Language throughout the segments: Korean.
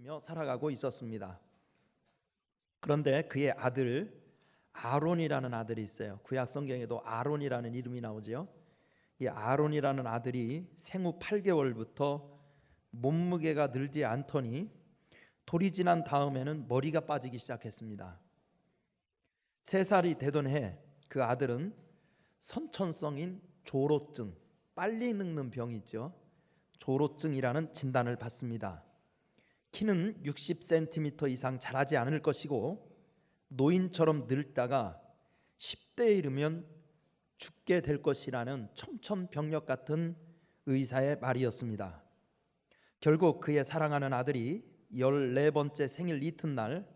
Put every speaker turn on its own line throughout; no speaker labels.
믿으며 살아가고 있었습니다. 그런데 그의 아들 아론이라는 아들이 있어요. 구약 성경에도 아론이라는 이름이 나오죠. 이 아론이라는 아들이 생후 8개월부터 몸무게가 늘지 않더니 돌이 지난 다음에는 머리가 빠지기 시작했습니다. 3살이 되던 해 그 아들은 선천성인 조로증, 빨리 늙는 병이 있죠. 조로증이라는 진단을 받습니다. 키는 60cm 이상 자라지 않을 것이고 노인처럼 늙다가 10대에 이르면 죽게 될 것이라는 청천벽력 같은 의사의 말이었습니다. 결국 그의 사랑하는 아들이 14번째 생일 이튿날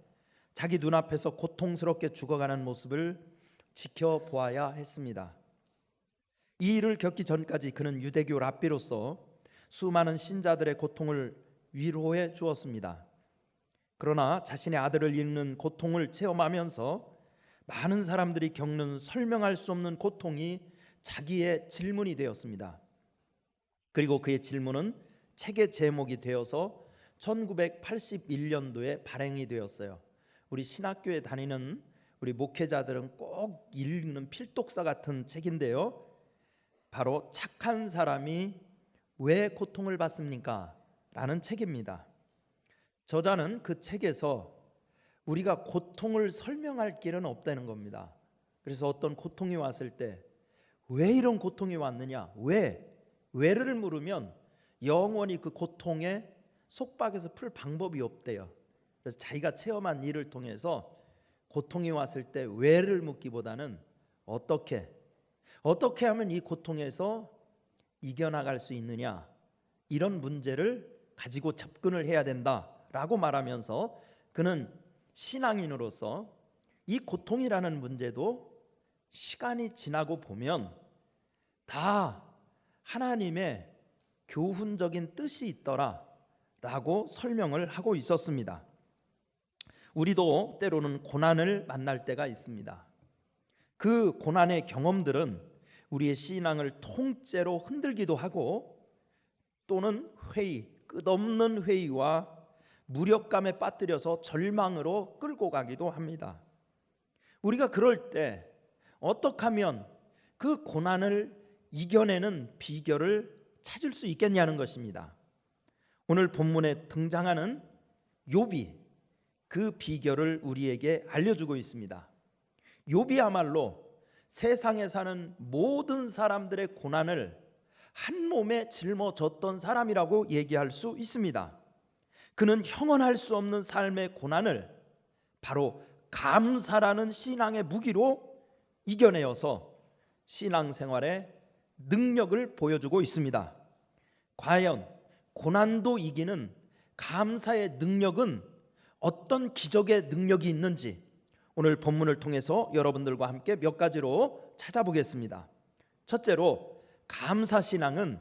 자기 눈앞에서 고통스럽게 죽어가는 모습을 지켜보아야 했습니다. 이 일을 겪기 전까지 그는 유대교 랍비로서 수많은 신자들의 고통을 위로해 주었습니다. 그러나 자신의 아들을 잃는 고통을 체험하면서 많은 사람들이 겪는 설명할 수 없는 고통이 자기의 질문이 되었습니다. 그리고 그의 질문은 책의 제목이 되어서 1981년도에 발행이 되었어요. 우리 신학교에 다니는 우리 목회자들은 꼭 읽는 필독서 같은 책인데요. 바로 착한 사람이 왜 고통을 받습니까? 라는 책입니다. 저자는 그 책에서 우리가 고통을 설명할 길은 없다는 겁니다. 그래서 어떤 고통이 왔을 때 왜 이런 고통이 왔느냐? 왜를 물으면 영원히 그 고통의 속박에서 풀 방법이 없대요. 그래서 자기가 체험한 일을 통해서 고통이 왔을 때 왜를 묻기보다는 어떻게 하면 이 고통에서 이겨나갈 수 있느냐, 이런 문제를 가지고 접근을 해야 된다라고 말하면서 그는 신앙인으로서 이 고통이라는 문제도 시간이 지나고 보면 다 하나님의 교훈적인 뜻이 있더라라고 설명을 하고 있었습니다. 우리도 때로는 고난을 만날 때가 있습니다. 그 고난의 경험들은 우리의 신앙을 통째로 흔들기도 하고 또는 끝없는 회의와 무력감에 빠뜨려서 절망으로 끌고 가기도 합니다. 우리가 그럴 때 어떻게 하면 그 고난을 이겨내는 비결을 찾을 수 있겠냐는 것입니다. 오늘 본문에 등장하는 욥이 그 비결을 우리에게 알려주고 있습니다. 욥이야말로 세상에 사는 모든 사람들의 고난을 한 몸에 짊어졌던 사람이라고 얘기할 수 있습니다. 그는 형언할 수 없는 삶의 고난을 바로 감사라는 신앙의 무기로 이겨내어서 신앙생활의 능력을 보여주고 있습니다. 과연 고난도 이기는 감사의 능력은 어떤 기적의 능력이 있는지 오늘 본문을 통해서 여러분들과 함께 몇 가지로 찾아보겠습니다. 첫째로 감사신앙은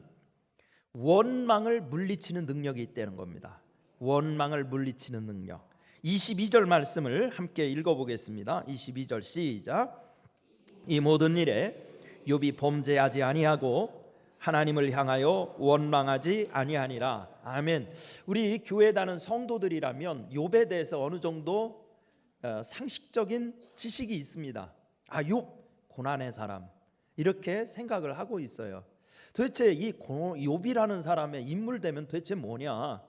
원망을 물리치는 능력이 있다는 겁니다. 원망을 물리치는 능력. 22절 말씀을 함께 읽어보겠습니다. 22절 시작. 이 모든 일에 욥이 범죄하지 아니하고 하나님을 향하여 원망하지 아니하니라. 아멘. 우리 교회 다니는 성도들이라면 욥에 대해서 어느 정도 상식적인 지식이 있습니다. 욥 고난의 사람, 이렇게 생각을 하고 있어요. 도대체 이 욥이라는 사람의 인물되면 도대체 뭐냐?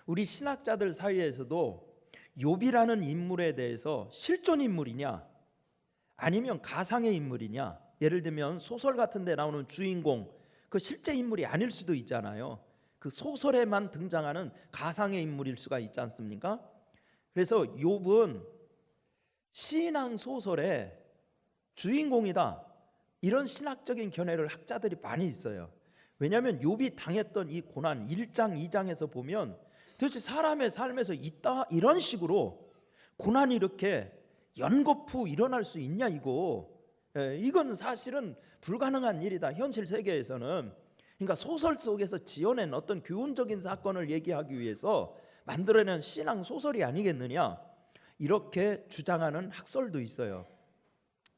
우리 신학자들 사이에서도 욥이라는 인물에 대해서 실존 인물이냐 아니면 가상의 인물이냐, 예를 들면 소설 같은 데 나오는 주인공, 그 실제 인물이 아닐 수도 있잖아요. 그 소설에만 등장하는 가상의 인물일 수가 있지 않습니까? 그래서 욥은 신앙 소설의 주인공이다, 이런 신학적인 견해를 학자들이 많이 있어요. 왜냐하면 욥이 당했던 이 고난 1장 2장에서 보면 도대체 사람의 삶에서 있다 이런 식으로 고난이 이렇게 연거푸 일어날 수 있냐, 이건 사실은 불가능한 일이다, 현실 세계에서는. 그러니까 소설 속에서 지어낸 어떤 교훈적인 사건을 얘기하기 위해서 만들어낸 신앙 소설이 아니겠느냐, 이렇게 주장하는 학설도 있어요.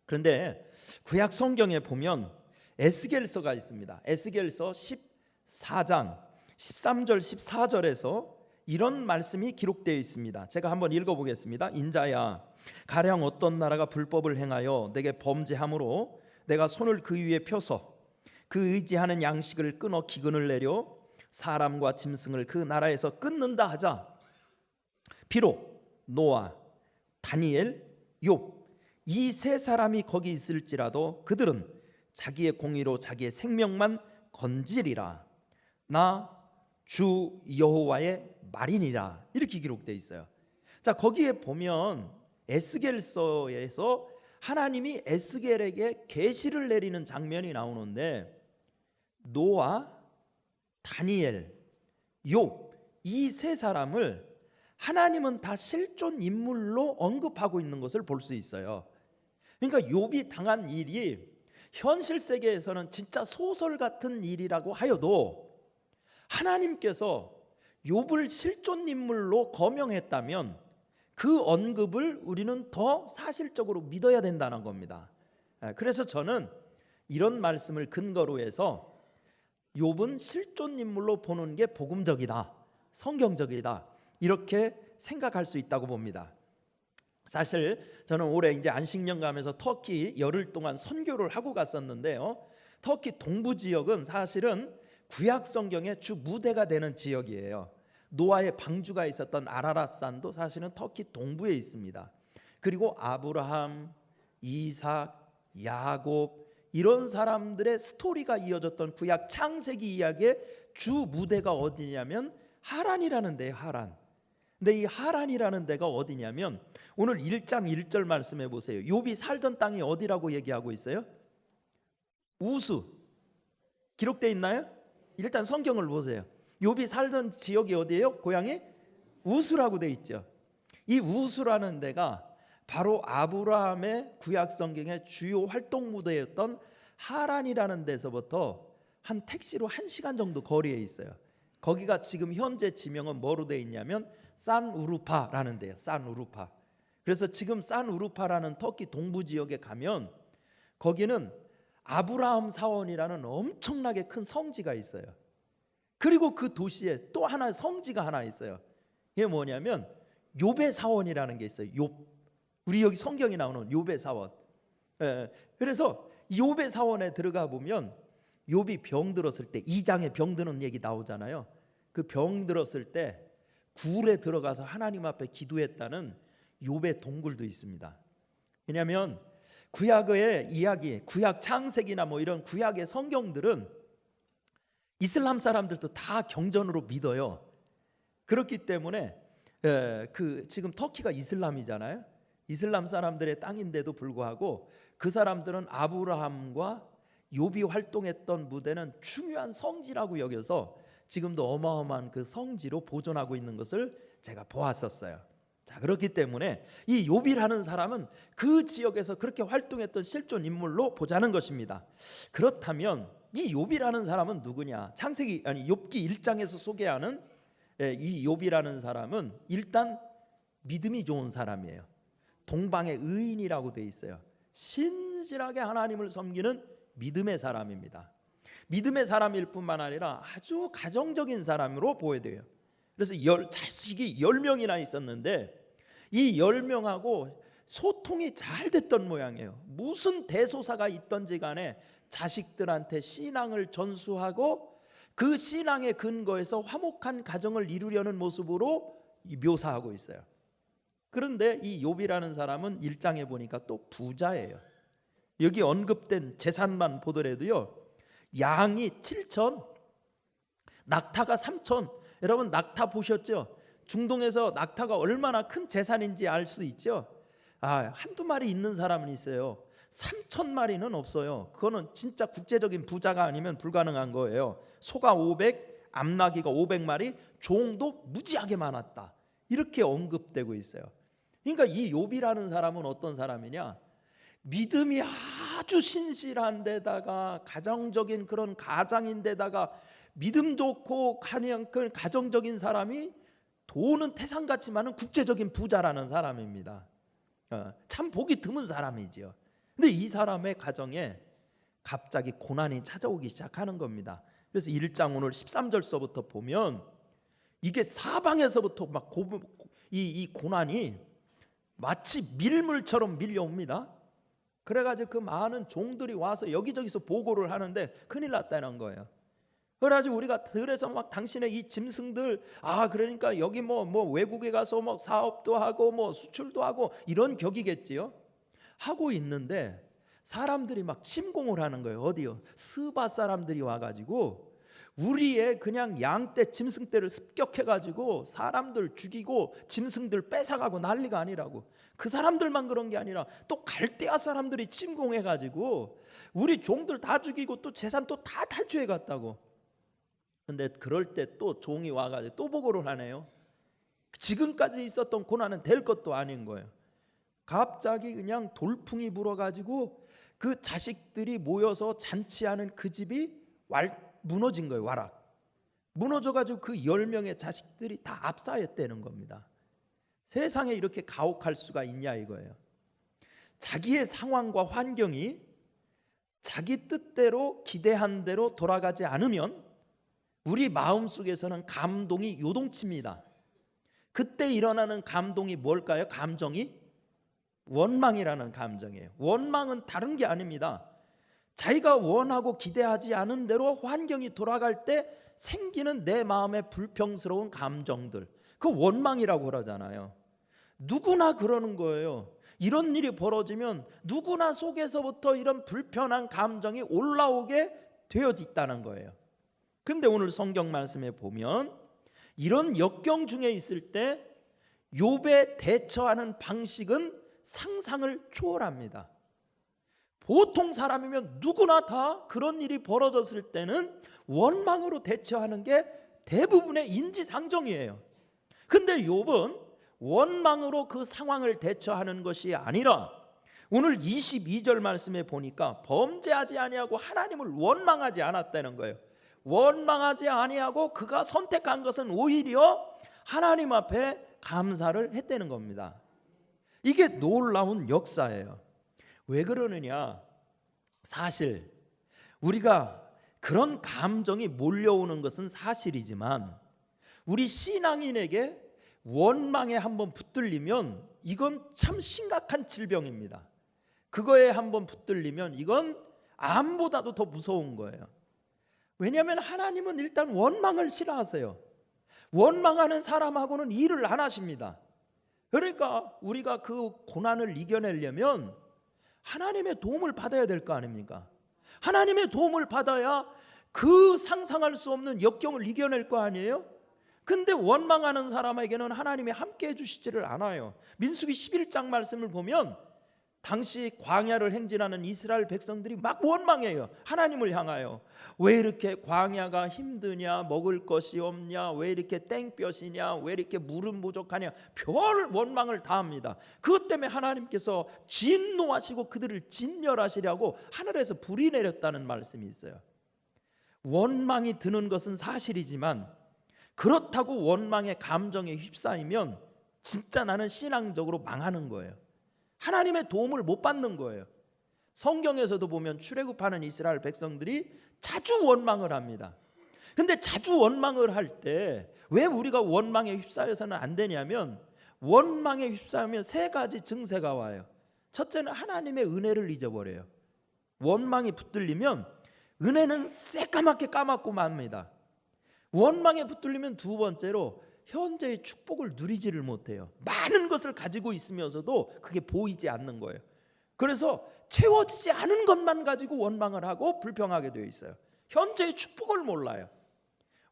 그런데 구약 성경에 보면 에스겔서가 있습니다. 에스겔서 14장 13절 14절에서 이런 말씀이 기록되어 있습니다. 제가 한번 읽어보겠습니다. 인자야, 가령 어떤 나라가 불법을 행하여 내게 범죄함으로 내가 손을 그 위에 펴서 그 의지하는 양식을 끊어 기근을 내려 사람과 짐승을 그 나라에서 끊는다 하자. 비록 노아, 다니엘, 욥 이 세 사람이 거기 있을지라도 그들은 자기의 공의로 자기의 생명만 건지리라. 나 주 여호와의 말이니라. 이렇게 기록되어 있어요. 자, 거기에 보면 에스겔서에서 하나님이 에스겔에게 계시를 내리는 장면이 나오는데 노아, 다니엘, 욥 이 세 사람을 하나님은 다 실존 인물로 언급하고 있는 것을 볼 수 있어요. 그러니까 욥이 당한 일이 현실 세계에서는 진짜 소설 같은 일이라고 하여도 하나님께서 욥을 실존 인물로 거명했다면 그 언급을 우리는 더 사실적으로 믿어야 된다는 겁니다. 그래서 저는 이런 말씀을 근거로 해서 욥은 실존 인물로 보는 게 복음적이다, 성경적이다, 이렇게 생각할 수 있다고 봅니다. 사실 저는 올해 이제 안식년 가면서 터키 열흘 동안 선교를 하고 갔었는데요. 터키 동부 지역은 사실은 구약 성경의 주 무대가 되는 지역이에요. 노아의 방주가 있었던 아라랏산도 사실은 터키 동부에 있습니다. 그리고 아브라함, 이삭, 야곱 이런 사람들의 스토리가 이어졌던 구약 창세기 이야기의 주 무대가 어디냐면 하란이라는 데예요. 하란. 근데 이 하란이라는 데가 어디냐면 오늘 1장 1절 말씀해 보세요. 욥이 살던 땅이 어디라고 얘기하고 있어요? 우수. 기록되어 있나요? 일단 성경을 보세요. 욥이 살던 지역이 어디예요? 고향이 우수라고 되어 있죠. 이 우수라는 데가 바로 아브라함의 구약 성경의 주요 활동 무대였던 하란이라는 데서부터 한 택시로 1시간 정도 거리에 있어요. 거기가 지금 현재 지명은 뭐로 되어 있냐면 산우루파라는 데예요. 산우루파. 그래서 지금 산우루파라는 터키 동부 지역에 가면 거기는 아브라함 사원이라는 엄청나게 큰 성지가 있어요. 그리고 그 도시에 또 하나 성지가 하나 있어요. 이게 뭐냐면 욥의 사원이라는 게 있어요. 욥. 우리 여기 성경이 나오는 욥의 사원. 그래서 욥의 사원에 들어가 보면 욥이 병 들었을 때 2장에 병 드는 얘기 나오잖아요. 그 병 들었을 때 굴에 들어가서 하나님 앞에 기도했다는 욥의 동굴도 있습니다. 왜냐하면 구약의 이야기, 구약 창세기나 뭐 이런 구약의 성경들은 이슬람 사람들도 다 경전으로 믿어요. 그렇기 때문에 지금 터키가 이슬람이잖아요. 이슬람 사람들의 땅인데도 불구하고 그 사람들은 아브라함과 욥이 활동했던 무대는 중요한 성지라고 여겨서 지금도 어마어마한 그 성지로 보존하고 있는 것을 제가 보았었어요. 자, 그렇기 때문에 이 욥이라는 사람은 그 지역에서 그렇게 활동했던 실존 인물로 보자는 것입니다. 그렇다면 이 욥이라는 사람은 누구냐? 창세기 욥기 1장에서 소개하는 이 욥이라는 사람은 일단 믿음이 좋은 사람이에요. 동방의 의인이라고 되어 있어요. 신실하게 하나님을 섬기는 믿음의 사람입니다. 믿음의 사람일 뿐만 아니라 아주 가정적인 사람으로 보여져요. 그래서 자식이 10명이나 있었는데 이 10명하고 소통이 잘 됐던 모양이에요. 무슨 대소사가 있던지 간에 자식들한테 신앙을 전수하고 그 신앙의 근거에서 화목한 가정을 이루려는 모습으로 묘사하고 있어요. 그런데 이 욥이라는 사람은 1장에 보니까 또 부자예요. 여기 언급된 재산만 보더라도요, 양이 7천, 낙타가 3천. 여러분 낙타 보셨죠? 중동에서 낙타가 얼마나 큰 재산인지 알 수 있죠? 한두 마리 있는 사람은 있어요. 3,000마리는 없어요. 그거는 진짜 국제적인 부자가 아니면 불가능한 거예요. 소가 500, 암나귀가 500마리, 종도 무지하게 많았다. 이렇게 언급되고 있어요. 그러니까 이 욥이라는 사람은 어떤 사람이냐? 믿음이 아주 신실한 데다가 가정적인 그런 가장인데다가 믿음 좋고 그 가정적인 사람이 돈은 태산 같지만은 국제적인 부자라는 사람입니다. 참 보기 드문 사람이지요. 근데 이 사람의 가정에 갑자기 고난이 찾아오기 시작하는 겁니다. 그래서 1장 오늘 13절서부터 보면 이게 사방에서부터 막 이 고난이 마치 밀물처럼 밀려옵니다. 그래가지고 그 많은 종들이 와서 여기저기서 보고를 하는데 큰일 났다는 거예요. 그래가지고 우리가 들에서 막 당신의 이 짐승들, 그러니까 여기 뭐 외국에 가서 뭐 사업도 하고 뭐 수출도 하고 이런 격이겠지요. 하고 있는데 사람들이 막 침공을 하는 거예요. 어디요? 스바 사람들이 와가지고 우리의 그냥 양떼 짐승떼를 습격해가지고 사람들 죽이고 짐승들 뺏어가고 난리가 아니라고. 그 사람들만 그런 게 아니라 또 갈대아 사람들이 침공해가지고 우리 종들 다 죽이고 또 재산 또 다 탈취해 갔다고. 근데 그럴 때 또 종이 와가지고 또 보고를 하네요. 지금까지 있었던 고난은 될 것도 아닌 거예요. 갑자기 그냥 돌풍이 불어가지고 그 자식들이 모여서 잔치하는 그 집이 무너진 거예요. 와락 무너져가지고 그 10명의 자식들이 다 압사했다는 겁니다. 세상에 이렇게 가혹할 수가 있냐 이거예요. 자기의 상황과 환경이 자기 뜻대로 기대한 대로 돌아가지 않으면 우리 마음속에서는 감동이 요동칩니다. 그때 일어나는 감동이 뭘까요? 감정이 원망이라는 감정이에요. 원망은 다른 게 아닙니다. 자기가 원하고 기대하지 않은 대로 환경이 돌아갈 때 생기는 내 마음의 불평스러운 감정들, 그 원망이라고 그러잖아요. 누구나 그러는 거예요. 이런 일이 벌어지면 누구나 속에서부터 이런 불편한 감정이 올라오게 되어 있다는 거예요. 그런데 오늘 성경 말씀에 보면 이런 역경 중에 있을 때 욥에 대처하는 방식은 상상을 초월합니다. 보통 사람이면 누구나 다 그런 일이 벌어졌을 때는 원망으로 대처하는 게 대부분의 인지상정이에요. 근데 욥은 원망으로 그 상황을 대처하는 것이 아니라 오늘 22절 말씀에 보니까 범죄하지 아니하고 하나님을 원망하지 않았다는 거예요. 원망하지 아니하고 그가 선택한 것은 오히려 하나님 앞에 감사를 했다는 겁니다. 이게 놀라운 역사예요. 왜 그러느냐? 사실 우리가 그런 감정이 몰려오는 것은 사실이지만 우리 신앙인에게 원망에 한번 붙들리면 이건 참 심각한 질병입니다. 그거에 한번 붙들리면 이건 암보다도 더 무서운 거예요. 왜냐하면 하나님은 일단 원망을 싫어하세요. 원망하는 사람하고는 일을 안 하십니다. 그러니까 우리가 그 고난을 이겨내려면 하나님의 도움을 받아야 될 거 아닙니까? 하나님의 도움을 받아야 그 상상할 수 없는 역경을 이겨낼 거 아니에요? 근데 원망하는 사람에게는 하나님이 함께 해주시지를 않아요. 민수기 11장 말씀을 보면 당시 광야를 행진하는 이스라엘 백성들이 막 원망해요. 하나님을 향하여. 왜 이렇게 광야가 힘드냐? 먹을 것이 없냐? 왜 이렇게 땡볕이냐? 왜 이렇게 물은 부족하냐? 별 원망을 다 합니다. 그것 때문에 하나님께서 진노하시고 그들을 진멸하시려고 하늘에서 불이 내렸다는 말씀이 있어요. 원망이 드는 것은 사실이지만 그렇다고 원망의 감정에 휩싸이면 진짜 나는 신앙적으로 망하는 거예요. 하나님의 도움을 못 받는 거예요. 성경에서도 보면 출애굽하는 이스라엘 백성들이 자주 원망을 합니다. 근데 자주 원망을 할 때 왜 우리가 원망에 휩싸여서는 안 되냐면 원망에 휩싸이면 세 가지 증세가 와요. 첫째는 하나님의 은혜를 잊어버려요. 원망이 붙들리면 은혜는 새까맣게 까맣고 맙니다. 원망에 붙들리면 두 번째로 현재의 축복을 누리지를 못해요. 많은 것을 가지고 있으면서도 그게 보이지 않는 거예요. 그래서 채워지지 않은 것만 가지고 원망을 하고 불평하게 되어 있어요. 현재의 축복을 몰라요.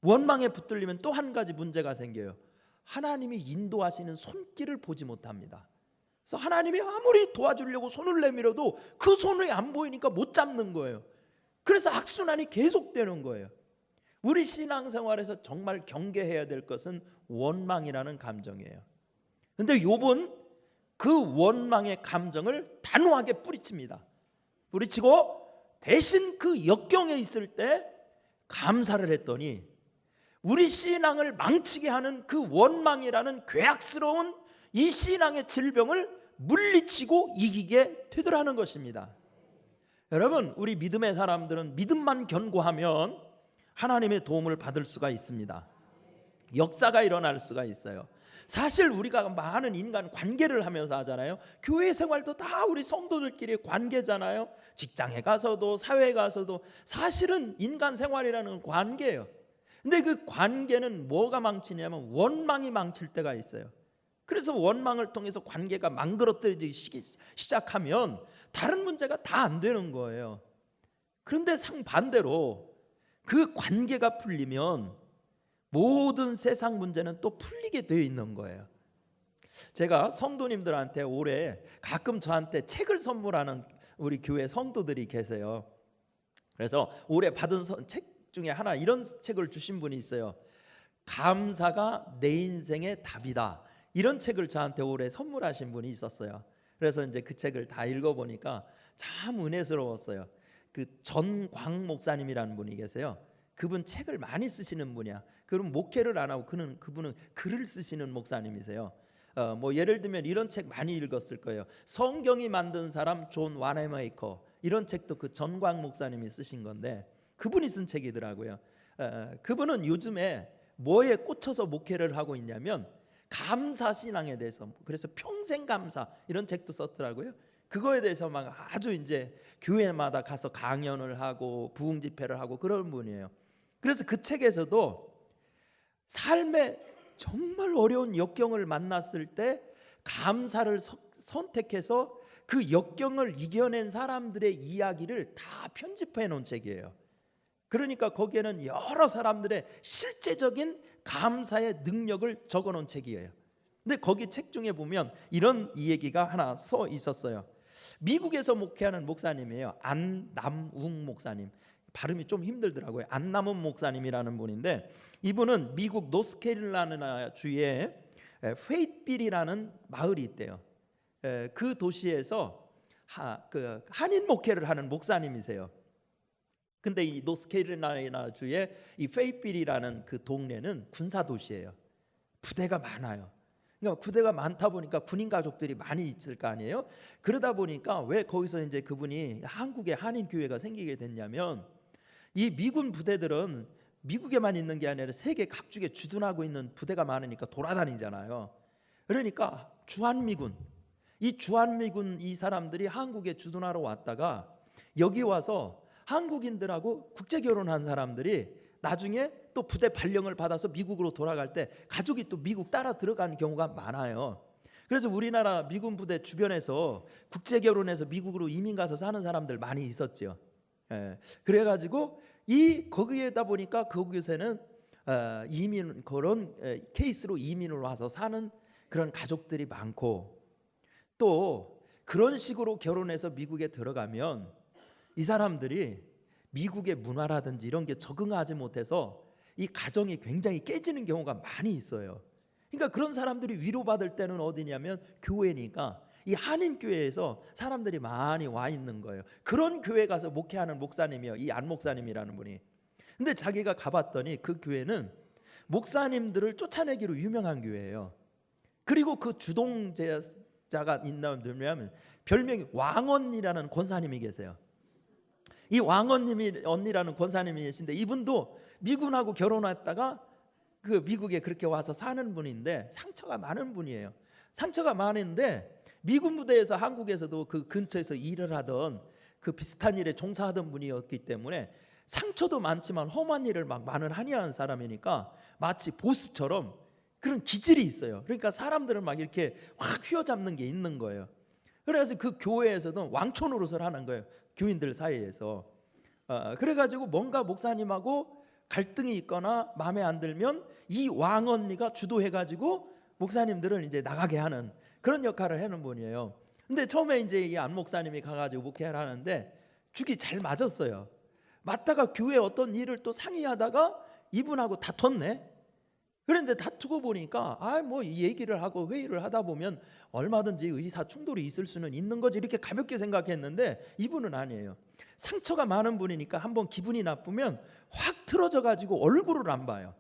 원망에 붙들리면 또 한 가지 문제가 생겨요. 하나님이 인도하시는 손길을 보지 못합니다. 그래서 하나님이 아무리 도와주려고 손을 내밀어도 그 손이 안 보이니까 못 잡는 거예요. 그래서 악순환이 계속되는 거예요. 우리 신앙생활에서 정말 경계해야 될 것은 원망이라는 감정이에요. 그런데 욥은 그 원망의 감정을 단호하게 뿌리칩니다. 뿌리치고 대신 그 역경에 있을 때 감사를 했더니 우리 신앙을 망치게 하는 그 원망이라는 괴악스러운 이 신앙의 질병을 물리치고 이기게 되더라는 것입니다. 여러분, 우리 믿음의 사람들은 믿음만 견고하면 하나님의 도움을 받을 수가 있습니다. 역사가 일어날 수가 있어요. 사실 우리가 많은 인간 관계를 하면서 하잖아요. 교회 생활도 다 우리 성도들끼리 관계잖아요. 직장에 가서도 사회에 가서도 사실은 인간 생활이라는 관계예요. 근데 그 관계는 뭐가 망치냐면 원망이 망칠 때가 있어요. 그래서 원망을 통해서 관계가 망그러뜨리기 시작하면 다른 문제가 다 안 되는 거예요. 그런데 상반대로 그 관계가 풀리면 모든 세상 문제는 또 풀리게 되어 있는 거예요. 제가 성도님들한테 올해 가끔 저한테 책을 선물하는 우리 교회 성도들이 계세요. 그래서 올해 받은 책 중에 하나 이런 책을 주신 분이 있어요. 감사가 내 인생의 답이다. 이런 책을 저한테 올해 선물하신 분이 있었어요. 그래서 이제 그 책을 다 읽어보니까 참 은혜스러웠어요. 그 전광 목사님이라는 분이 계세요. 그분 책을 많이 쓰시는 분이야. 그럼 목회를 안 하고 그분은 글을 쓰시는 목사님이세요. 뭐 예를 들면 이런 책 많이 읽었을 거예요. 성경이 만든 사람 존 와네메이커, 이런 책도 그 전광 목사님이 쓰신 건데 그분이 쓴 책이더라고요. 그분은 요즘에 뭐에 꽂혀서 목회를 하고 있냐면 감사신앙에 대해서, 그래서 평생 감사 이런 책도 썼더라고요. 그거에 대해서 막 아주 이제 교회마다 가서 강연을 하고 부흥 집회를 하고 그런 분이에요. 그래서 그 책에서도 삶의 정말 어려운 역경을 만났을 때 감사를 선택해서 그 역경을 이겨낸 사람들의 이야기를 다 편집해 놓은 책이에요. 그러니까 거기에는 여러 사람들의 실제적인 감사의 능력을 적어 놓은 책이에요. 근데 거기 책 중에 보면 이런 이야기가 하나 써 있었어요. 미국에서 목회하는 목사님이에요. 안남웅 목사님. 발음이 좀 힘들더라고요. 안남웅 목사님이라는 분인데 이분은 미국 노스캐롤라이나 주에 페이트빌이라는 마을이 있대요. 그 도시에서 한인 목회를 하는 목사님이세요. 근데 이 노스캐롤라이나 주의 이 페이트빌이라는 그 동네는 군사 도시예요. 부대가 많아요. 그러니까 부대가 많다 보니까 군인 가족들이 많이 있을 거 아니에요. 그러다 보니까 왜 거기서 이제 그분이 한국에 한인 교회가 생기게 됐냐면 이 미군 부대들은 미국에만 있는 게 아니라 세계 각국에 주둔하고 있는 부대가 많으니까 돌아다니잖아요. 그러니까 주한미군, 이 주한미군 이 사람들이 한국에 주둔하러 왔다가 여기 와서 한국인들하고 국제 결혼한 사람들이 나중에 또 부대 발령을 받아서 미국으로 돌아갈 때 가족이 또 미국 따라 들어가는 경우가 많아요. 그래서 우리나라 미군 부대 주변에서 국제 결혼해서 미국으로 이민 가서 사는 사람들 많이 있었죠. 그래가지고 거기에다 보니까 거기서는 이민 그런 케이스로 이민을 와서 사는 그런 가족들이 많고 또 그런 식으로 결혼해서 미국에 들어가면 이 사람들이 미국의 문화라든지 이런 게 적응하지 못해서 이 가정이 굉장히 깨지는 경우가 많이 있어요. 그러니까 그런 사람들이 위로받을 때는 어디냐면 교회니까 이 한인교회에서 사람들이 많이 와 있는 거예요. 그런 교회 가서 목회하는 목사님이요, 이 안 목사님이라는 분이. 근데 자기가 가봤더니 그 교회는 목사님들을 쫓아내기로 유명한 교회예요. 그리고 그 주동자가 있냐면 별명이 왕언니라는 권사님이 계세요. 이 왕언님이 언니라는 권사님이 계신데 이분도 미군하고 결혼했다가 그 미국에 그렇게 와서 사는 분인데 상처가 많은 분이에요. 상처가 많은데 미군 부대에서 한국에서도 그 근처에서 일을 하던 그 비슷한 일에 종사하던 분이었기 때문에 상처도 많지만 험한 일을 막 많은 하는 사람이니까 마치 보스처럼 그런 기질이 있어요. 그러니까 사람들을 막 이렇게 확 휘어잡는 게 있는 거예요. 그래서 그 교회에서도 왕초 노릇을 하는 거예요. 교인들 사이에서. 그래가지고 뭔가 목사님하고 갈등이 있거나 마음에 안 들면 이 왕언니가 주도해가지고 목사님들을 이제 나가게 하는 그런 역할을 하는 분이에요. 근데 처음에 이제 이 안 목사님이 가가지고 목회를 하는데 죽이 잘 맞았어요. 맞다가 교회 어떤 일을 또 상의하다가 이분하고 다퉜네. 그런데 다투고 보니까 뭐 얘기를 하고 회의를 하다 보면 얼마든지 의사 충돌이 있을 수는 있는 거지 이렇게 가볍게 생각했는데 이분은 아니에요. 상처가 많은 분이니까 한번 기분이 나쁘면 확 틀어져 가지고 얼굴을 안 봐요.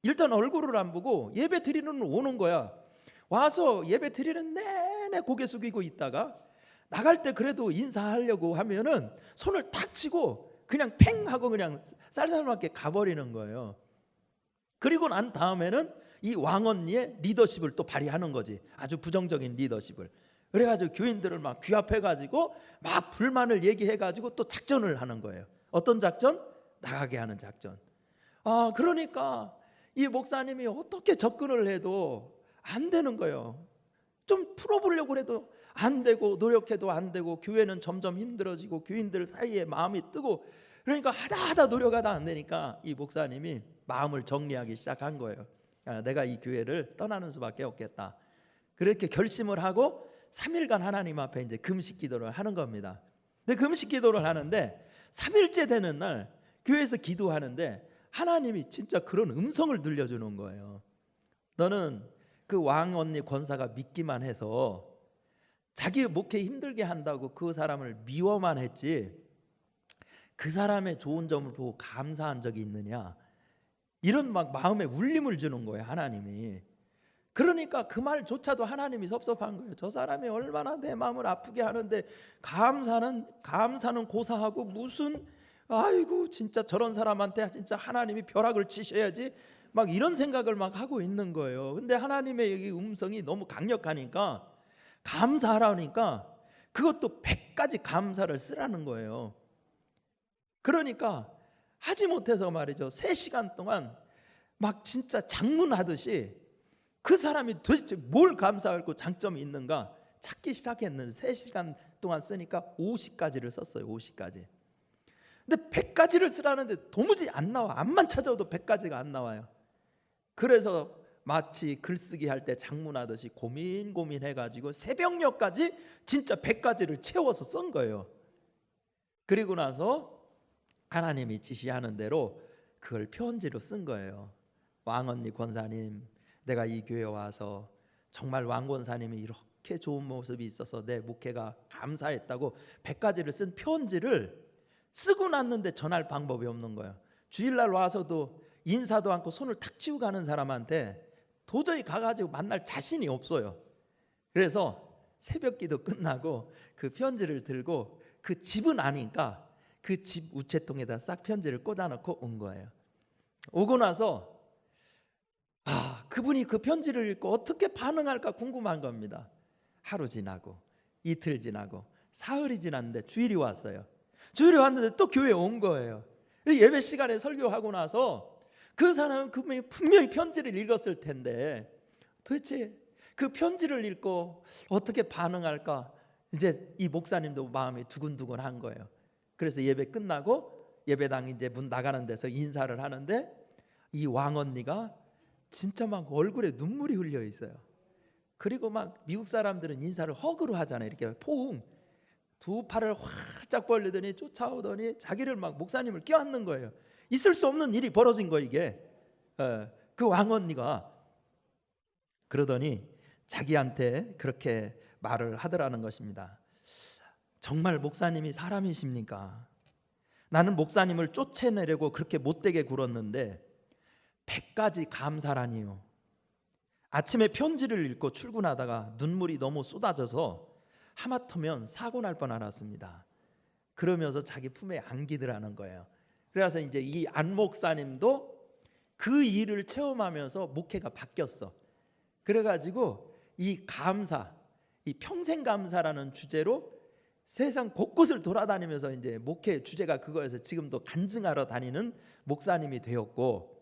일단 얼굴을 안 보고 예배 드리는 오는 거야. 와서 예배 드리는 내내 고개 숙이고 있다가 나갈 때 그래도 인사하려고 하면은 손을 탁 치고 그냥 팽 하고 그냥 쌀쌀맞게 가버리는 거예요. 그리고 난 다음에는 이 왕언니의 리더십을 또 발휘하는 거지. 아주 부정적인 리더십을. 그래가지고 교인들을 막 귀합해가지고 막 불만을 얘기해가지고 또 작전을 하는 거예요. 어떤 작전? 나가게 하는 작전. 그러니까 이 목사님이 어떻게 접근을 해도 안 되는 거예요. 좀 풀어보려고 해도 안 되고, 노력해도 안 되고, 교회는 점점 힘들어지고 교인들 사이에 마음이 뜨고, 그러니까 하다 노력하다 안 되니까 이 목사님이 마음을 정리하기 시작한 거예요. 내가 이 교회를 떠나는 수밖에 없겠다. 그렇게 결심을 하고 3일간 하나님 앞에 이제 금식 기도를 하는 겁니다. 근데 금식 기도를 하는데 3일째 되는 날 교회에서 기도하는데 하나님이 진짜 그런 음성을 들려주는 거예요. 너는 그 왕 언니 권사가 믿기만 해서 자기 목회 힘들게 한다고 그 사람을 미워만 했지 그 사람의 좋은 점을 보고 감사한 적이 있느냐, 이런 막 마음에 울림을 주는 거예요, 하나님이. 그러니까 그 말조차도 하나님이 섭섭한 거예요. 저 사람이 얼마나 내 마음을 아프게 하는데 감사는 고사하고 무슨, 아이고 진짜 저런 사람한테 진짜 하나님이 벼락을 치셔야지, 막 이런 생각을 막 하고 있는 거예요. 근데 하나님의 이 음성이 너무 강력하니까 감사하라니까 그것도 100가지 감사를 쓰라는 거예요. 그러니까 하지 못해서 말이죠, 3시간 동안 막 진짜 장문하듯이 그 사람이 도대체 뭘 감사하고 장점이 있는가 찾기 시작했는데 3시간 동안 쓰니까 50가지를 썼어요. 50가지. 근데 100가지를 쓰라는데 도무지 안 나와. 암만 찾아도 100가지가 안 나와요. 그래서 마치 글쓰기 할 때 장문하듯이 고민해가지고 새벽녘까지 진짜 100가지를 채워서 쓴 거예요. 그리고 나서 하나님이 지시하는 대로 그걸 편지로 쓴 거예요. 왕언니 권사님, 내가 이 교회에 와서 정말 왕 권사님이 이렇게 좋은 모습이 있어서 내 목회가 감사했다고 100가지를 쓴 편지를 쓰고 났는데 전할 방법이 없는 거예요. 주일날 와서도 인사도 않고 손을 탁 치고 가는 사람한테 도저히 가가지고 만날 자신이 없어요. 그래서 새벽기도 끝나고 그 편지를 들고 그 집은 아니까 그 집 우체통에다 싹 편지를 꽂아놓고 온 거예요. 오고 나서 그분이 그 편지를 읽고 어떻게 반응할까 궁금한 겁니다. 하루 지나고 이틀 지나고 사흘이 지났는데 주일이 왔어요. 주일이 왔는데 또 교회에 온 거예요. 예배 시간에 설교하고 나서 그 사람은 분명히 편지를 읽었을 텐데 도대체 그 편지를 읽고 어떻게 반응할까, 이제 이 목사님도 마음이 두근두근한 거예요. 그래서 예배 끝나고 예배당 이제 문 나가는 데서 인사를 하는데 이 왕언니가 진짜 막 얼굴에 눈물이 흘려 있어요. 그리고 막 미국 사람들은 인사를 허그로 하잖아요. 이렇게 포옹, 두 팔을 활짝 벌리더니 쫓아오더니 자기를 막 목사님을 껴안는 거예요. 있을 수 없는 일이 벌어진 거 이게. 그 왕언니가 그러더니 자기한테 그렇게 말을 하더라는 것입니다. 정말 목사님이 사람이십니까? 나는 목사님을 쫓아내려고 그렇게 못되게 굴었는데 100가지 감사라니요. 아침에 편지를 읽고 출근하다가 눈물이 너무 쏟아져서 하마터면 사고 날 뻔 알았습니다. 그러면서 자기 품에 안기더라는 거예요. 그래서 이제 이 안 목사님도 그 일을 체험하면서 목회가 바뀌었어. 그래가지고 이 감사, 이 평생 감사라는 주제로 세상 곳곳을 돌아다니면서 이제 목회 주제가 그거여서 지금도 간증하러 다니는 목사님이 되었고,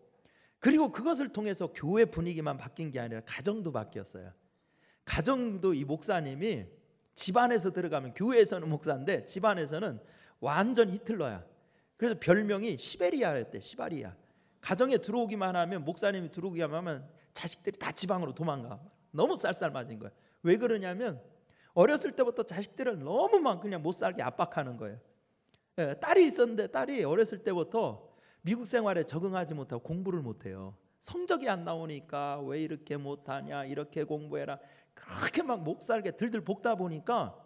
그리고 그것을 통해서 교회 분위기만 바뀐 게 아니라 가정도 바뀌었어요. 가정도 이 목사님이 집안에서 들어가면, 교회에서는 목사인데 집안에서는 완전 히틀러야. 그래서 별명이 시베리아였대. 시바리아. 가정에 들어오기만 하면, 목사님이 들어오기만 하면 자식들이 다 지방으로 도망가. 너무 쌀쌀맞은 거야. 왜 그러냐면 어렸을 때부터 자식들을 너무 막 그냥 못 살게 압박하는 거예요. 딸이 있었는데 딸이 어렸을 때부터 미국 생활에 적응하지 못하고 공부를 못해요. 성적이 안 나오니까 왜 이렇게 못하냐, 이렇게 공부해라, 그렇게 막 못 살게 들들 볶다 보니까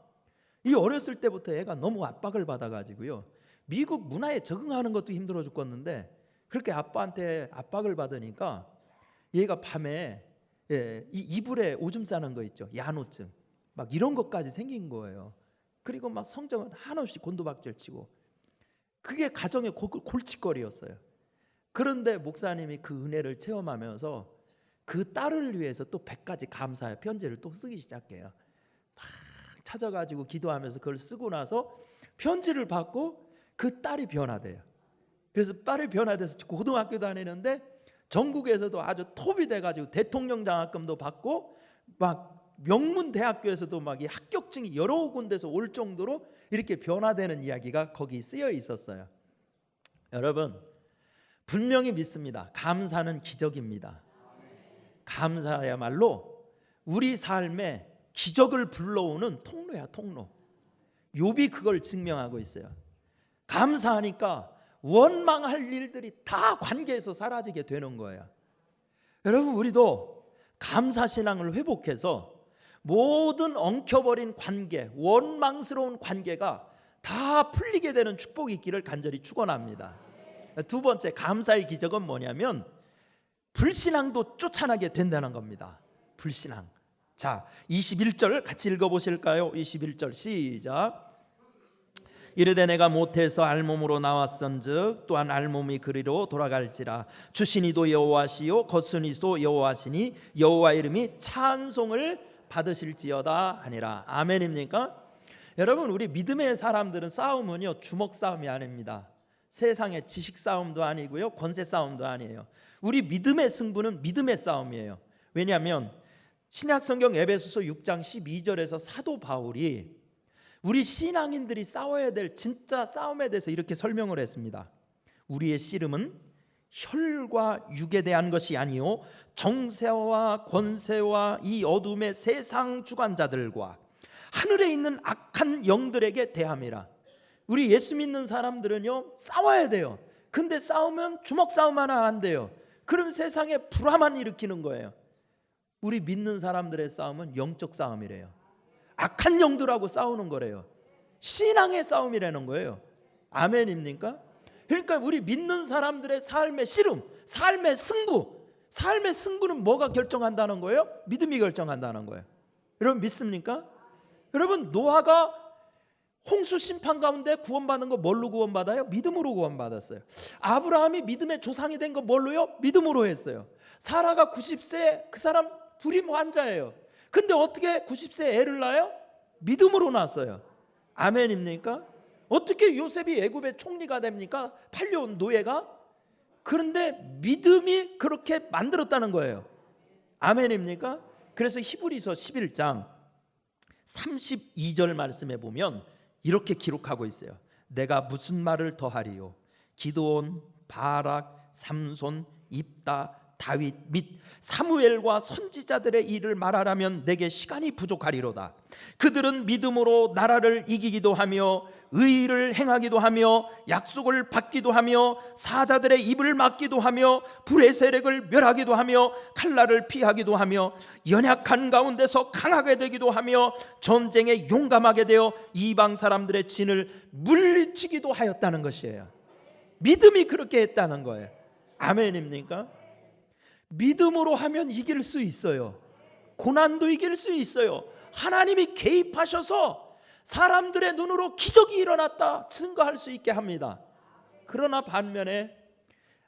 이 어렸을 때부터 애가 너무 압박을 받아가지고요, 미국 문화에 적응하는 것도 힘들어 죽겠는데 그렇게 아빠한테 압박을 받으니까 얘가 밤에 이 이불에 오줌 싸는 거 있죠, 야노증, 막 이런 것까지 생긴 거예요. 그리고 막 성적은 한없이 곤두박질 치고, 그게 가정의 골칫거리였어요. 그런데 목사님이 그 은혜를 체험하면서 그 딸을 위해서 또 100가지 감사의 편지를 또 쓰기 시작해요. 막 찾아가지고 기도하면서 그걸 쓰고 나서 편지를 받고 그 딸이 변화돼요. 그래서 딸이 변화돼서 고등학교 다니는데 전국에서도 아주 톱이 돼가지고 대통령 장학금도 받고 막 명문 대학교에서도 막 이 합격증이 여러 군데서 올 정도로 이렇게 변화되는 이야기가 거기 쓰여 있었어요. 여러분, 분명히 믿습니다. 감사는 기적입니다. 감사야말로 우리 삶에 기적을 불러오는 통로야, 통로. 욥이 그걸 증명하고 있어요. 감사하니까 원망할 일들이 다 관계에서 사라지게 되는 거예요. 여러분, 우리도 감사신앙을 회복해서 모든 엉켜버린 관계, 원망스러운 관계가 다 풀리게 되는 축복이 있기를 간절히 축원합니다. 두 번째, 감사의 기적은 뭐냐면 불신앙도 쫓아나게 된다는 겁니다. 불신앙. 자, 21절 같이 읽어보실까요? 21절 시작. 이르되 내가 못해서 알몸으로 나왔은즉 또한 알몸이 그리로 돌아갈지라. 주시니도 여호와시요 거스니도 여호와시니 여호와 이름이 찬송을 받으실지어다 하니라. 아멘입니까? 여러분, 우리 믿음의 사람들은 싸움은요 주먹 싸움이 아닙니다. 세상의 지식 싸움도 아니고요, 권세 싸움도 아니에요. 우리 믿음의 승부는 믿음의 싸움이에요. 왜냐하면 신약성경 에베소서 6장 12절에서 사도 바울이 우리 신앙인들이 싸워야 될 진짜 싸움에 대해서 이렇게 설명을 했습니다. 우리의 씨름은 혈과 육에 대한 것이 아니요 정세와 권세와 이 어둠의 세상 주관자들과 하늘에 있는 악한 영들에게 대함이라. 우리 예수 믿는 사람들은요 싸워야 돼요. 근데 싸우면 주먹 싸움 하나 안 돼요. 그럼 세상에 불화만 일으키는 거예요. 우리 믿는 사람들의 싸움은 영적 싸움이래요. 악한 영들하고 싸우는 거래요. 신앙의 싸움이라는 거예요. 아멘입니까? 그러니까 우리 믿는 사람들의 삶의 씨름, 삶의 승부, 삶의 승부는 뭐가 결정한다는 거예요? 믿음이 결정한다는 거예요. 여러분 믿습니까? 여러분, 노아가 홍수 심판 가운데 구원받은 거 뭘로 구원받아요? 믿음으로 구원받았어요. 아브라함이 믿음의 조상이 된 거 뭘로요? 믿음으로 했어요. 사라가 90세, 그 사람 불임 환자예요. 근데 어떻게 90세 애를 낳아요? 믿음으로 낳았어요. 아멘입니까? 어떻게 요셉이 애굽의 총리가 됩니까? 팔려온 노예가? 그런데 믿음이 그렇게 만들었다는 거예요. 아멘입니까? 그래서 히브리서 11장 32절 말씀에 보면 이렇게 기록하고 있어요. 내가 무슨 말을 더하리요? 기드온, 바락, 삼손, 입다, 다윗 및 사무엘과 선지자들의 일을 말하라면 내게 시간이 부족하리로다. 그들은 믿음으로 나라를 이기기도 하며 의를 행하기도 하며 약속을 받기도 하며 사자들의 입을 막기도 하며 불의 세력을 멸하기도 하며 칼날을 피하기도 하며 연약한 가운데서 강하게 되기도 하며 전쟁에 용감하게 되어 이방 사람들의 진을 물리치기도 하였다는 것이에요. 믿음이 그렇게 했다는 거예요. 아멘입니까? 믿음으로 하면 이길 수 있어요. 고난도 이길 수 있어요. 하나님이 개입하셔서 사람들의 눈으로 기적이 일어났다 증거할 수 있게 합니다. 그러나 반면에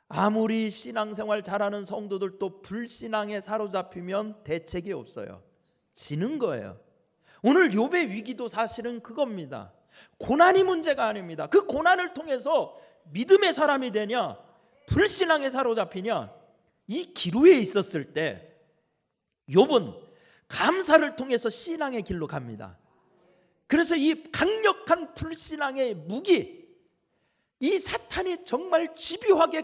아무리 신앙생활 잘하는 성도들도 불신앙에 사로잡히면 대책이 없어요. 지는 거예요. 오늘 욥의 위기도 사실은 그겁니다. 고난이 문제가 아닙니다. 그 고난을 통해서 믿음의 사람이 되냐 불신앙에 사로잡히냐, 이 기로에 있었을 때 욥은 감사를 통해서 신앙의 길로 갑니다. 그래서 이 강력한 불신앙의 무기, 이 사탄이 정말 집요하게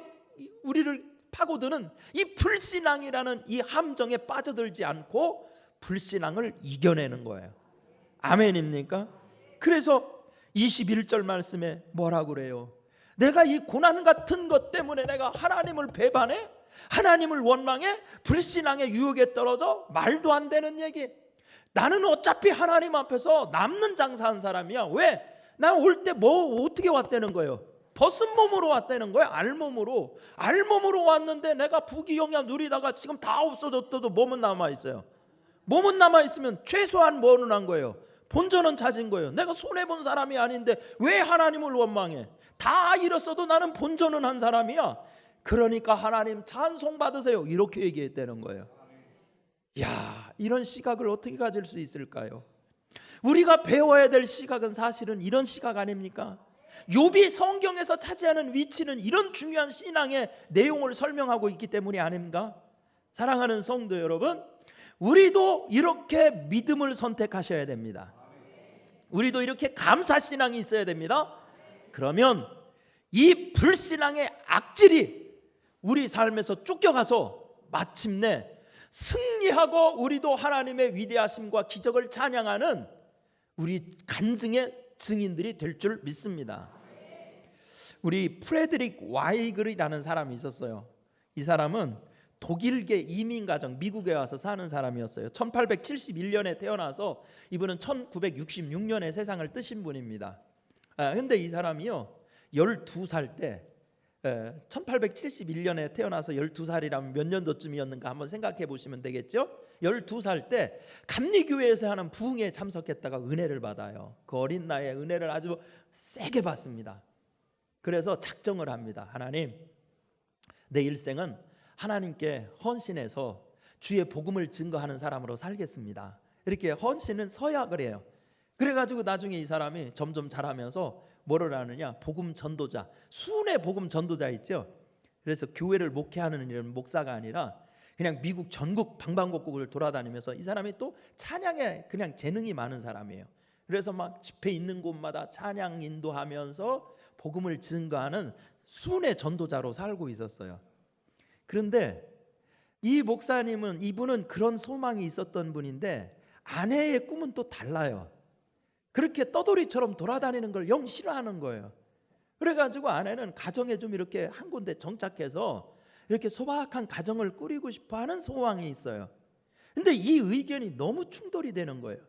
우리를 파고드는 이 불신앙이라는 이 함정에 빠져들지 않고 불신앙을 이겨내는 거예요. 아멘입니까? 그래서 21절 말씀에 뭐라고 그래요? 내가 이 고난 같은 것 때문에 내가 하나님을 배반해? 하나님을 원망해? 불신앙의 유혹에 떨어져? 말도 안 되는 얘기. 나는 어차피 하나님 앞에서 남는 장사한 사람이야. 왜? 나 올 때 뭐 어떻게 왔다는 거예요? 벗은 몸으로 왔다는 거예요. 알몸으로. 알몸으로 왔는데 내가 부귀영야 누리다가 지금 다 없어졌어도 몸은 남아있어요. 몸은 남아있으면 최소한 뭐는 한 거예요? 본전은 찾은 거예요. 내가 손해본 사람이 아닌데 왜 하나님을 원망해? 다 잃었어도 나는 본전은 한 사람이야. 그러니까 하나님 찬송 받으세요, 이렇게 얘기했다는 거예요. 야, 이런 시각을 어떻게 가질 수 있을까요? 우리가 배워야 될 시각은 사실은 이런 시각 아닙니까? 욥이 성경에서 차지하는 위치는 이런 중요한 신앙의 내용을 설명하고 있기 때문이 아닙니까? 사랑하는 성도 여러분, 우리도 이렇게 믿음을 선택하셔야 됩니다. 우리도 이렇게 감사신앙이 있어야 됩니다. 그러면 이 불신앙의 악질이 우리 삶에서 쫓겨가서 마침내 승리하고 우리도 하나님의 위대하심과 기적을 찬양하는 우리 간증의 증인들이 될 줄 믿습니다. 우리 프레드릭 와이글이라는 사람이 있었어요. 이 사람은 독일계 이민 가정, 미국에 와서 사는 사람이었어요. 1871년에 태어나서 이분은 1966년에 세상을 뜨신 분입니다. 근데 이 사람이요, 12살 때, 1871년에 태어나서 12살이라면 몇 년도쯤이었는가 한번 생각해 보시면 되겠죠. 12살 때 감리교회에서 하는 부흥회에 참석했다가 은혜를 받아요. 그 어린 나이에 은혜를 아주 세게 받습니다. 그래서 작정을 합니다. 하나님, 내 일생은 하나님께 헌신해서 주의 복음을 증거하는 사람으로 살겠습니다. 이렇게 헌신은 서약을 해요. 그래가지고 나중에 이 사람이 점점 자라면서 뭐를 하느냐, 복음 전도자, 순회 복음 전도자 있죠. 그래서 교회를 목회하는 이런 목사가 아니라 그냥 미국 전국 방방곡곡을 돌아다니면서, 이 사람이 또 찬양에 그냥 재능이 많은 사람이에요. 그래서 막 집회 있는 곳마다 찬양 인도하면서 복음을 증거하는 순회 전도자로 살고 있었어요. 그런데 이 목사님은, 이분은 그런 소망이 있었던 분인데 아내의 꿈은 또 달라요. 그렇게 떠돌이처럼 돌아다니는 걸 영 싫어하는 거예요. 그래가지고 아내는 가정에 좀 이렇게 한 군데 정착해서 이렇게 소박한 가정을 꾸리고 싶어하는 소망이 있어요. 근데 이 의견이 너무 충돌이 되는 거예요.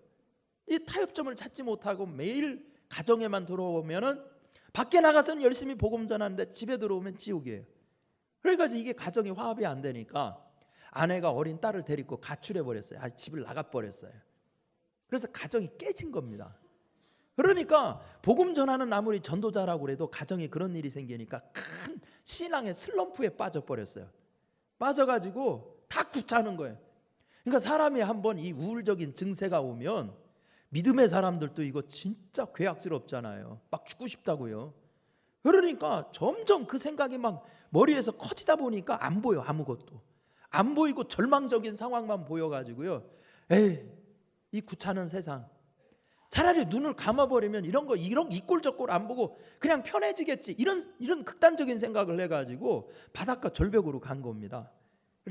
이 타협점을 찾지 못하고 매일 가정에만 들어오면은, 밖에 나가서는 열심히 복음 전하는데 집에 들어오면 지옥이에요. 그래가지고 이게 가정이 화합이 안 되니까 아내가 어린 딸을 데리고 가출해 버렸어요. 집을 나가 버렸어요. 그래서 가정이 깨진 겁니다. 그러니까 복음 전하는 아무리 전도자라고 그래도 가정에 그런 일이 생기니까 큰 신앙의 슬럼프에 빠져버렸어요. 빠져가지고 다 구차하는 거예요. 그러니까 사람이 한번 이 우울적인 증세가 오면 믿음의 사람들도 이거 진짜 괴악스럽잖아요. 막 죽고 싶다고요. 그러니까 점점 그 생각이 막 머리에서 커지다 보니까 안 보여, 아무것도 안 보이고 절망적인 상황만 보여가지고요. 에이, 이 구차는 세상, 차라리 눈을 감아버리면 이런 이 꼴 저 꼴 안 보고 그냥 편해지겠지, 이런 극단적인 생각을 해가지고 바닷가 절벽으로 간 겁니다.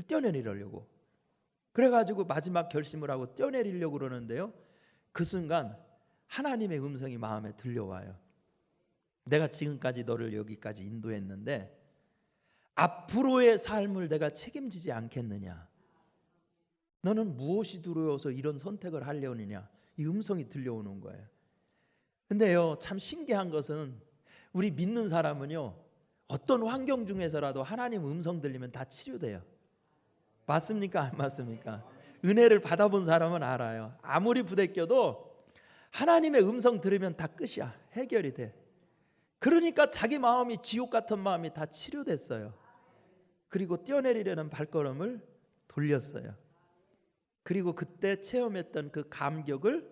뛰어내리려고. 그래가지고 마지막 결심을 하고 뛰어내리려고 그러는데요, 그 순간 하나님의 음성이 마음에 들려와요. 내가 지금까지 너를 여기까지 인도했는데 앞으로의 삶을 내가 책임지지 않겠느냐? 너는 무엇이 두려워서 이런 선택을 하려느냐? 이 음성이 들려오는 거예요. 근데요, 참 신기한 것은 우리 믿는 사람은요, 어떤 환경 중에서라도 하나님 음성 들리면 다 치료돼요. 맞습니까? 안 맞습니까? 은혜를 받아본 사람은 알아요. 아무리 부대껴도 하나님의 음성 들으면 다 끝이야. 해결이 돼. 그러니까 자기 마음이 지옥 같은 마음이 다 치료됐어요. 그리고 뛰어내리려는 발걸음을 돌렸어요. 그리고 그때 체험했던 그 감격을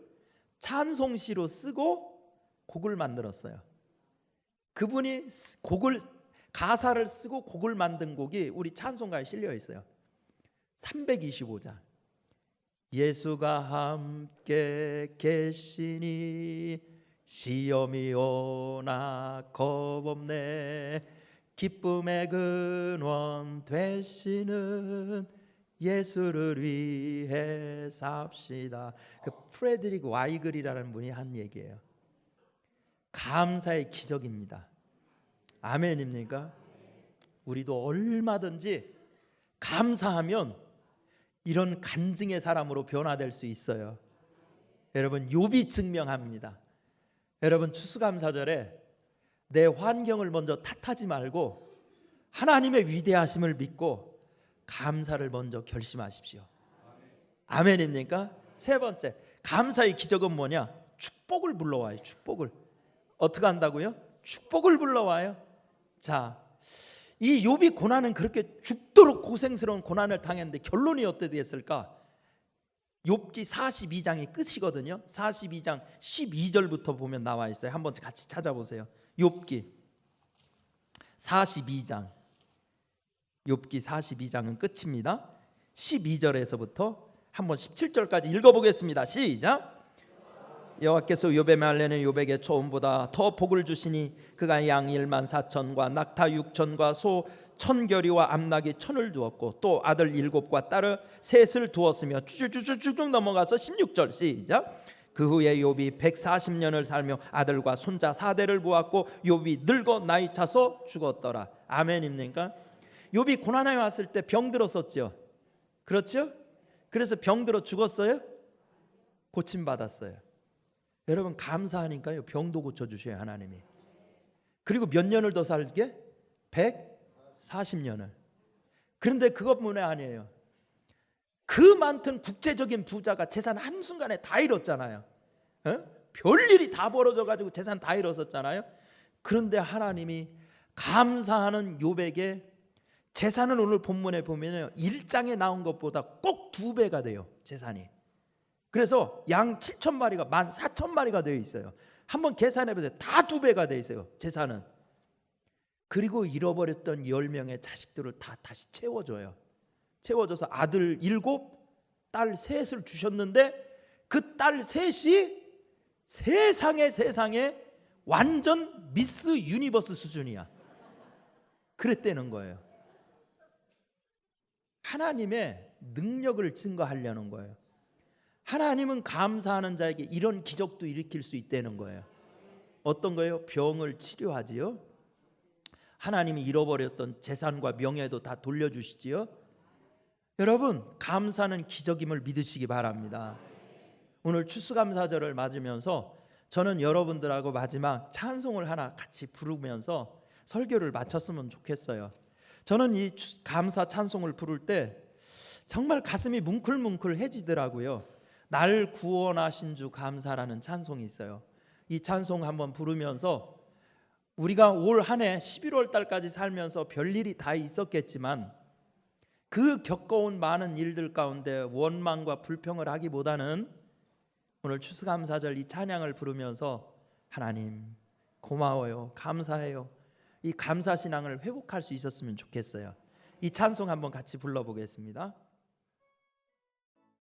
찬송시로 쓰고 곡을 만들었어요. 그분이 가사를 쓰고 곡을 만든 곡이 우리 찬송가에 실려 있어요. 325장. 예수가 함께 계시니 시험이 오나 겁없네, 기쁨의 근원 되시는 예수를 위해 삽시다. 그 프레드릭 와이글이라는 분이 한 얘기예요. 감사의 기적입니다. 아멘입니까? 우리도 얼마든지 감사하면 이런 간증의 사람으로 변화될 수 있어요. 여러분, 욥이 증명합니다. 여러분, 추수감사절에 내 환경을 먼저 탓하지 말고 하나님의 위대하심을 믿고 감사를 먼저 결심하십시오. 아멘입니까? 세 번째, 감사의 기적은 뭐냐? 축복을 불러와요. 축복을. 어떻게 한다고요? 축복을 불러와요. 자, 이 욥이 고난은 그렇게 죽도록 고생스러운 고난을 당했는데 결론이 어떻게 됐을까? 욥기 42장이 끝이거든요. 42장 12절부터 보면 나와 있어요. 한번 같이 찾아보세요. 욥기 42장, 욥기 42장은 끝입니다. 12절에서부터 한번 17절까지 읽어보겠습니다. 시작. 여호와께서 욥의 말레는 욥에게 처음보다 더 복을 주시니 그가 양 1만 4천과 낙타 6천과 소 1,000겨리와 암낙이 1,000을 두었고 또 아들 7과 딸을 셋을 두었으며 쭉쭉쭉쭉 넘어가서 16절 시작. 그 후에 욥이 140년을 살며 아들과 손자 4대를 보았고 욥이 늙어 나이 차서 죽었더라. 아멘입니까? 욥이 고난에 왔을 때 병 들었었죠. 그렇죠? 그래서 병 들어 죽었어요? 고침 받았어요. 여러분 감사하니까요, 병도 고쳐주셔요 하나님이. 그리고 몇 년을 더 살게? 140년을. 그런데 그것뿐이 아니에요. 그 많던 국제적인 부자가 재산 한순간에 다 잃었잖아요. 별일이 다 벌어져가지고 재산 다 잃었었잖아요. 그런데 하나님이 감사하는 욥에게 재산은 오늘 본문에 보면 1장에 나온 것보다 꼭 2배가 돼요, 재산이. 그래서 양 7,000마리가 14,000마리가 되어 있어요. 한번 계산해 보세요. 다 2배가 되어 있어요, 재산은. 그리고 잃어버렸던 10명의 자식들을 다 다시 채워줘요. 채워줘서 아들 7, 딸 3을 주셨는데 그 딸 3이 세상에 완전 미스 유니버스 수준이야. 그랬다는 거예요. 하나님의 능력을 증거하려는 거예요. 하나님은 감사하는 자에게 이런 기적도 일으킬 수 있다는 거예요. 어떤 거예요? 병을 치료하지요. 하나님이 잃어버렸던 재산과 명예도 다 돌려주시지요. 여러분 감사는 기적임을 믿으시기 바랍니다. 오늘 추수감사절을 맞으면서 저는 여러분들하고 마지막 찬송을 하나 같이 부르면서 설교를 마쳤으면 좋겠어요. 저는 이 감사 찬송을 부를 때 정말 가슴이 뭉클뭉클해지더라고요. 날 구원하신 주 감사라는 찬송이 있어요. 이 찬송 한번 부르면서 우리가 올 한 해 11월 달까지 살면서 별일이 다 있었겠지만 그 겪어온 많은 일들 가운데 원망과 불평을 하기보다는 오늘 추수감사절 이 찬양을 부르면서 하나님 고마워요, 감사해요, 이 감사신앙을 회복할 수 있었으면 좋겠어요. 이 찬송 한번 같이 불러보겠습니다.